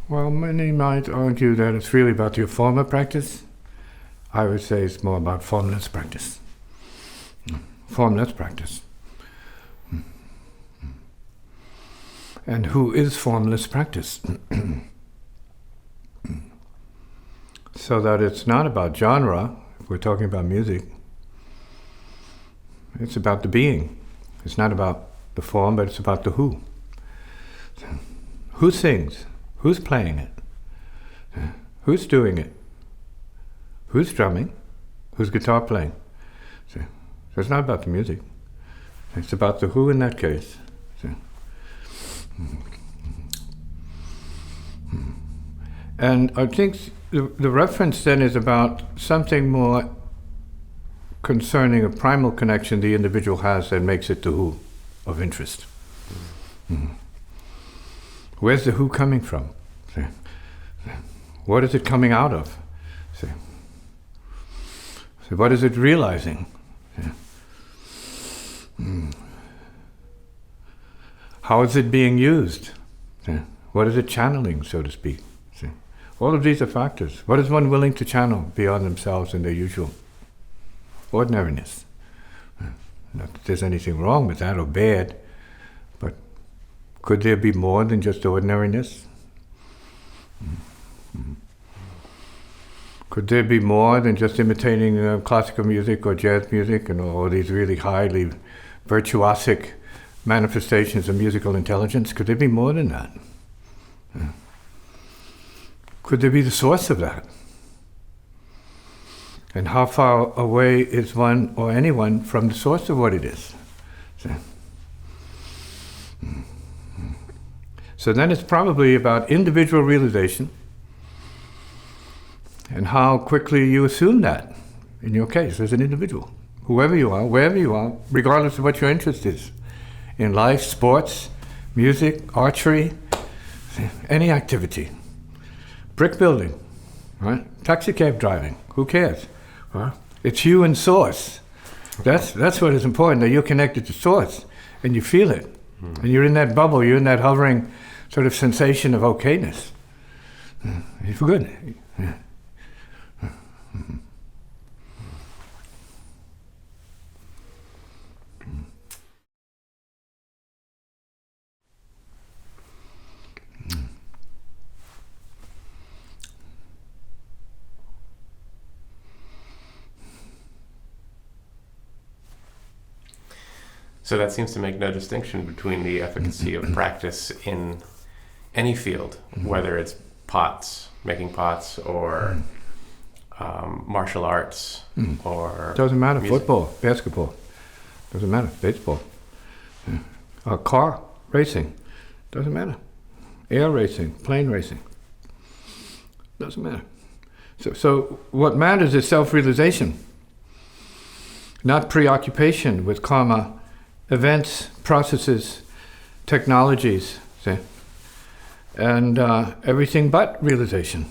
Well, many might argue that it's really about your form of practice. I would say it's more about formless practice. Formless practice. And who is formless practice? So that it's not about genre, if we're talking about music. It's about the being. It's not about the form, but it's about the who. Who sings? Who's playing it? Who's doing it? Who's drumming? Who's guitar playing? So it's not about the music. It's about the who in that case. And I think the reference then is about something more concerning a primal connection the individual has that makes it the who of interest. Where's the who coming from? What is it coming out of? So what is it realizing? How is it being used? What is it channeling, so to speak? All of these are factors. What is one willing to channel beyond themselves and their usual ordinariness? Not that there's anything wrong with that or bad, but could there be more than just ordinariness? Could there be more than just imitating classical music or jazz music and all these really highly virtuosic manifestations of musical intelligence? Could there be more than that? Could there be the source of that? And how far away is one or anyone from the source of what it is? So then it's probably about individual realization and how quickly you assume that, in your case, as an individual. Whoever you are, wherever you are, regardless of what your interest is. In life, sports, music, archery, any activity. Brick building, right? Taxi cab driving, who cares? Right? It's you and source. That's what is important, that you're connected to source and you feel it. And you're in that bubble, you're in that hovering sort of sensation of okayness. It's good. So that seems to make no distinction between the efficacy of practice in any field, whether it's making pots, or martial arts, or doesn't matter, music. Football, basketball, doesn't matter, baseball, car racing, doesn't matter, air racing, plane racing, doesn't matter. So what matters is self-realization, not preoccupation with karma, events, processes, technologies, see? And everything but realization.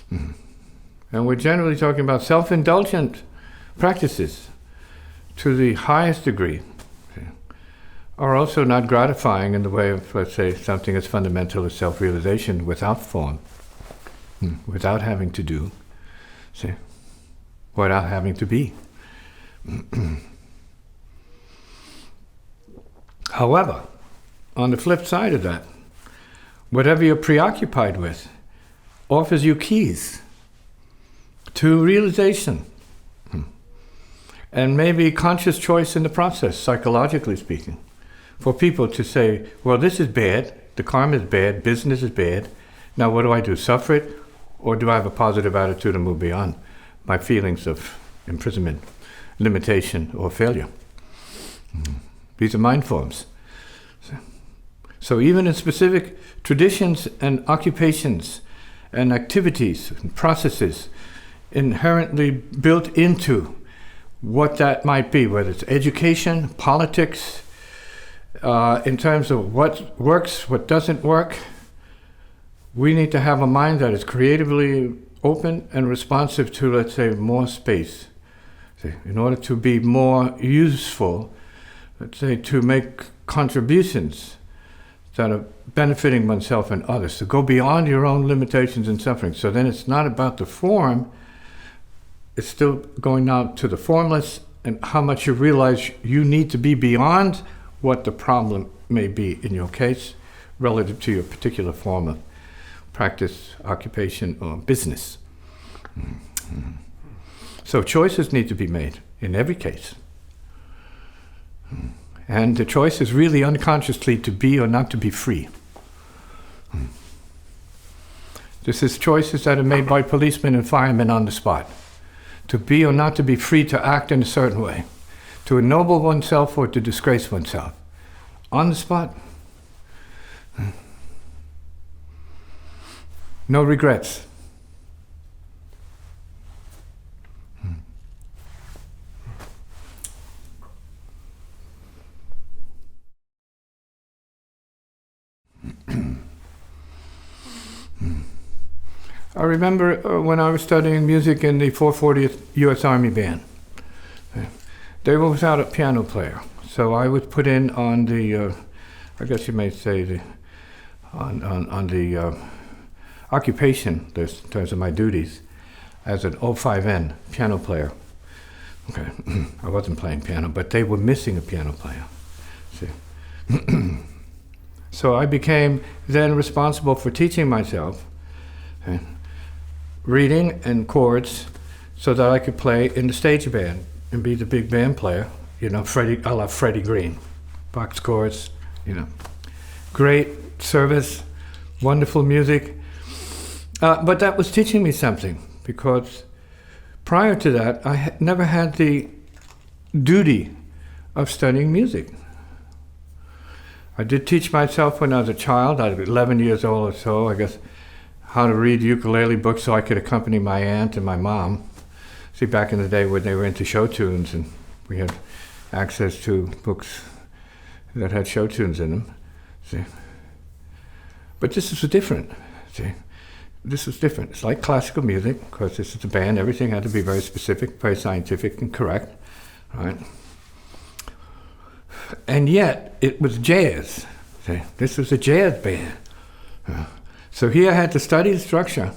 And we're generally talking about self-indulgent practices to the highest degree, see? Are also not gratifying in the way of, let's say, something as fundamental as self-realization without form, without having to do, see? Without having to be. However, on the flip side of that, whatever you're preoccupied with offers you keys to realization and maybe conscious choice in the process, psychologically speaking, for people to say, well, this is bad, the karma is bad, business is bad, now what do? Suffer it? Or do I have a positive attitude and move beyond my feelings of imprisonment, limitation, or failure? These are mind forms. So even in specific traditions and occupations and activities and processes inherently built into what that might be, whether it's education, politics, in terms of what works, what doesn't work, we need to have a mind that is creatively open and responsive to, let's say, more space. In order to be more useful, let's say, to make contributions that are benefiting oneself and others, to go beyond your own limitations and suffering. So then it's not about the form, it's still going out to the formless and how much you realize you need to be beyond what the problem may be in your case relative to your particular form of practice, occupation, or business. So choices need to be made in every case. And the choice is really unconsciously to be or not to be free. This is choices that are made by policemen and firemen on the spot. To be or not to be free to act in a certain way. To ennoble oneself or to disgrace oneself. On the spot. No regrets. I remember when I was studying music in the 440th U.S. Army Band. They were without a piano player, so I was put in on the, I guess you may say, on the occupation list in terms of my duties as an 05N piano player. Okay, I wasn't playing piano, but they were missing a piano player. See. So I became then responsible for teaching myself reading and chords so that I could play in the stage band and be the big band player, you know, I love Freddie Green, box chords, you know. Great service, wonderful music. But that was teaching me something, because prior to that, I had never had the duty of studying music. I did teach myself when I was a child. I was 11 years old or so, I guess, how to read ukulele books so I could accompany my aunt and my mom. See, back in the day when they were into show tunes and we had access to books that had show tunes in them. See. But this is different. See. This is different. It's like classical music, because this is a band. Everything had to be very specific, very scientific and correct. Right? And yet, it was jazz. See? This was a jazz band. So here I had to study the structure,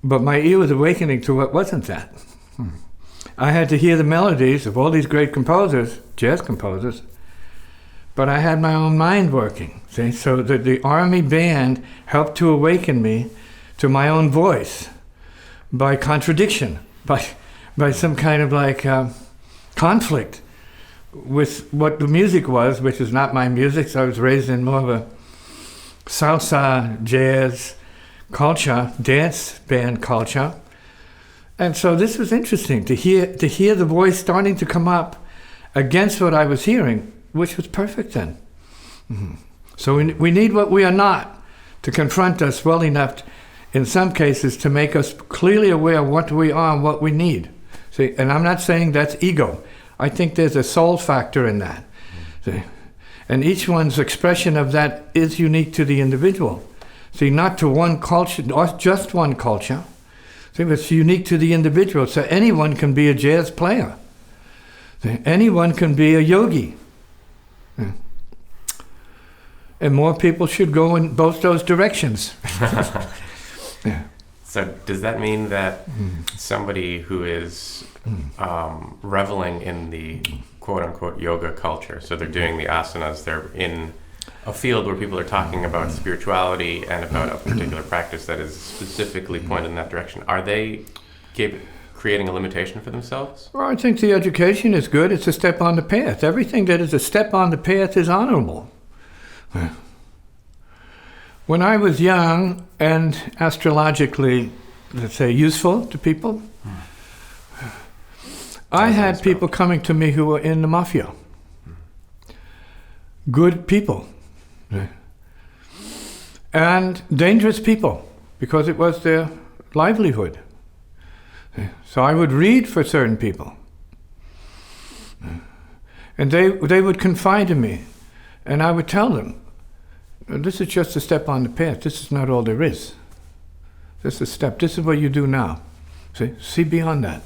but my ear was awakening to what wasn't that. I had to hear the melodies of all these great composers, jazz composers, but I had my own mind working. See? So the Army Band helped to awaken me to my own voice by contradiction, by some kind of like conflict with what the music was, which is not my music. So I was raised in more of a salsa, jazz culture, dance band culture. And so this was interesting to hear the voice starting to come up against what I was hearing, which was perfect then. Mm-hmm. So we need what we are not to confront us well enough, in some cases, to make us clearly aware of what we are and what we need. See, and I'm not saying that's ego. I think there's a soul factor in that. See? And each one's expression of that is unique to the individual. See, not to one culture, or just one culture. See, it's unique to the individual. So anyone can be a jazz player. See, anyone can be a yogi. See? And more people should go in both those directions. Yeah. So does that mean that somebody who is reveling in the quote-unquote yoga culture, so they're doing the asanas, they're in a field where people are talking about spirituality and about a particular practice that is specifically pointed in that direction, are they creating a limitation for themselves? Well, I think the education is good. It's a step on the path. Everything that is a step on the path is honorable. When I was young and astrologically, let's say, useful to people, I had people coming to me who were in the mafia. Good people. And dangerous people, because it was their livelihood. So I would read for certain people. And they would confide in me. And I would tell them, this is just a step on the path. This is not all there is. This is a step. This is what you do now. See beyond that.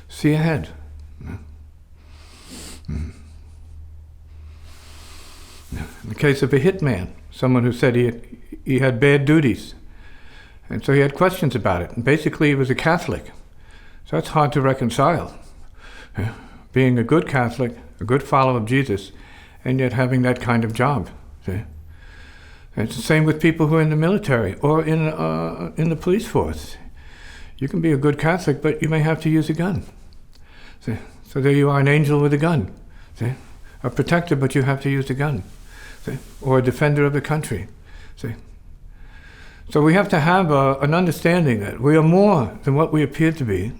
See ahead. Yeah. In the case of a hitman, someone who said he had bad duties, and so he had questions about it. And basically, he was a Catholic, so that's hard to reconcile. Being a good Catholic, a good follower of Jesus, and yet having that kind of job. See? It's the same with people who are in the military or in the police force. You can be a good Catholic, but you may have to use a gun. See? So there you are, an angel with a gun. See? A protector, but you have to use a gun. See? Or a defender of the country. See? So we have to have an understanding that we are more than what we appear to be,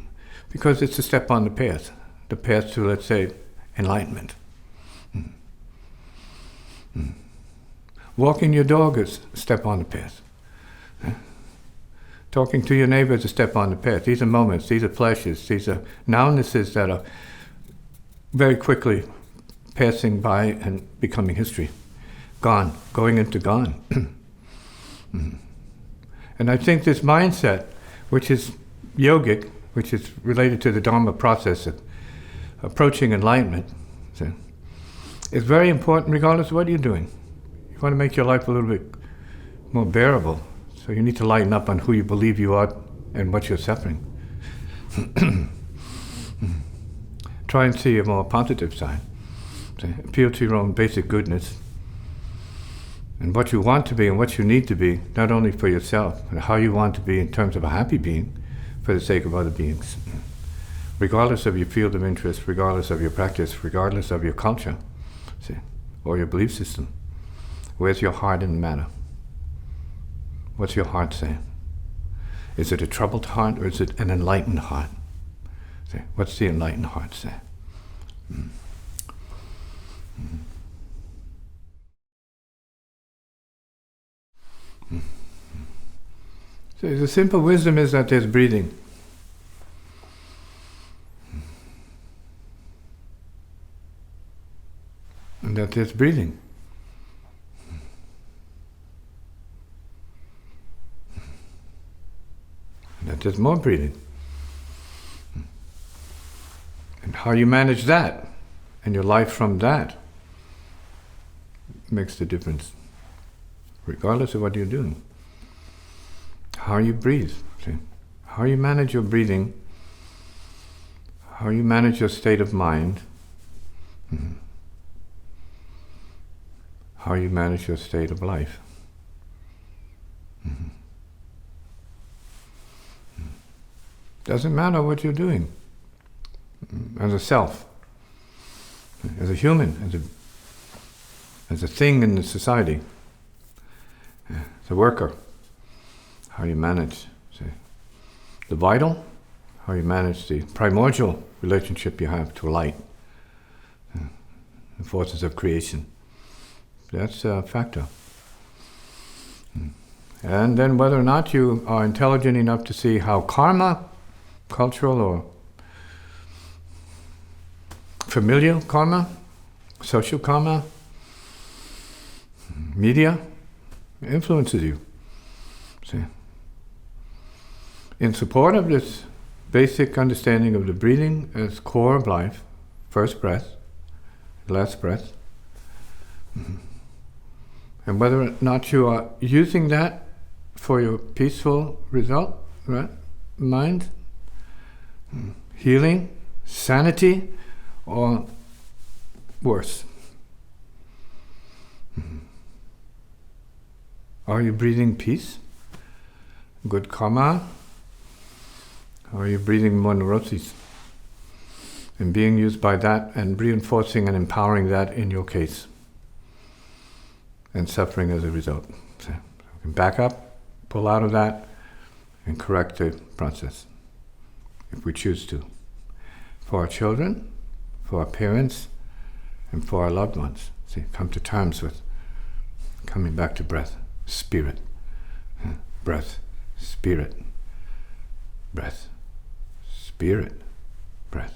because it's a step on the path to, let's say, enlightenment. Walking your dog is a step on the path. Talking to your neighbor is a step on the path. These are moments, these are flashes, these are nownesses that are very quickly passing by and becoming history. Gone, going into gone. And I think this mindset, which is yogic, which is related to the Dharma process of approaching enlightenment, is very important regardless of what you're doing. You want to make your life a little bit more bearable, so you need to lighten up on who you believe you are and what you're suffering. Try and see a more positive side. Appeal to your own basic goodness and what you want to be and what you need to be, not only for yourself, but how you want to be in terms of a happy being for the sake of other beings. Regardless of your field of interest, regardless of your practice, regardless of your culture, or your belief system. Where's your heart in the matter? What's your heart saying? Is it a troubled heart or is it an enlightened heart? What's the enlightened heart say? So the simple wisdom is that there's breathing. And that there's breathing. And that there's more breathing. And how you manage that and your life from that makes the difference, regardless of what you're doing. How you breathe, see? How you manage your breathing, how you manage your state of mind, how you manage your state of life. Doesn't matter what you're doing. As a self, as a human, as a thing in the society, as a worker, how you manage the vital, how you manage the primordial relationship you have to light, the forces of creation. That's a factor. And then whether or not you are intelligent enough to see how karma, cultural or familial karma, social karma, media, influences you. See? In support of this basic understanding of the breathing as core of life, first breath, last breath, and whether or not you are using that for your peaceful result, right? Mind, healing, sanity, or worse. Are you breathing peace? Good karma? Or are you breathing more neuroses? And being used by that and reinforcing and empowering that in your case. And suffering as a result. So we can back up, pull out of that, and correct the process. If we choose to. For our children, for our parents, and for our loved ones. See, come to terms with coming back to breath, spirit, breath, spirit, breath, spirit, breath.